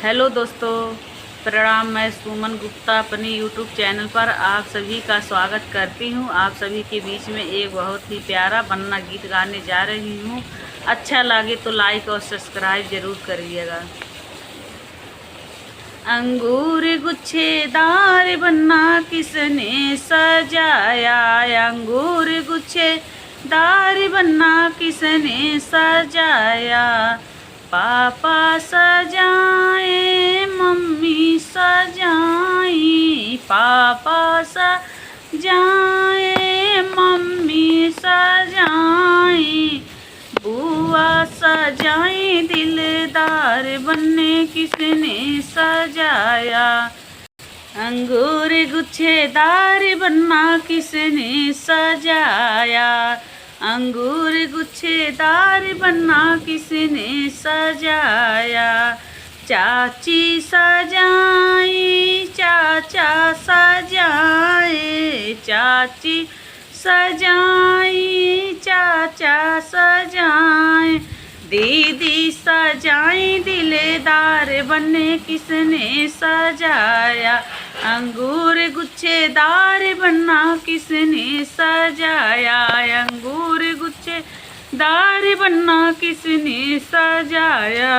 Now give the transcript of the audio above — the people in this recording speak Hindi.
हेलो दोस्तों, प्रणाम। मैं सुमन गुप्ता अपनी यूट्यूब चैनल पर आप सभी का स्वागत करती हूं। आप सभी के बीच में एक बहुत ही प्यारा वंदना गीत गाने जा रही हूं। अच्छा लगे तो लाइक और सब्सक्राइब ज़रूर करिएगा। अंगूर गुच्छेदार वन्ना किसने सजाया, अंगूर गुच्छेदार वन्ना किसने सजाया। पापा सजाए मम्मी सजाई, पापा सजाए मम्मी सजाई, बुआ सजाई दिलदार बनने किसने सजाया। अंगूर गुच्छेदार बनना किसने सजाया, अंगूर गुच्छेदार बनना किसने सजाया। चाची सजाई चाचा सजाए, चाची सजाई चाचा सजाए, दीदी सजाई दिलदार बनने किसने सजाया। अंगूर गुच्छेदार बनना किसने सजाया, अंगूर गुच्छेदार बनना किसने सजाया।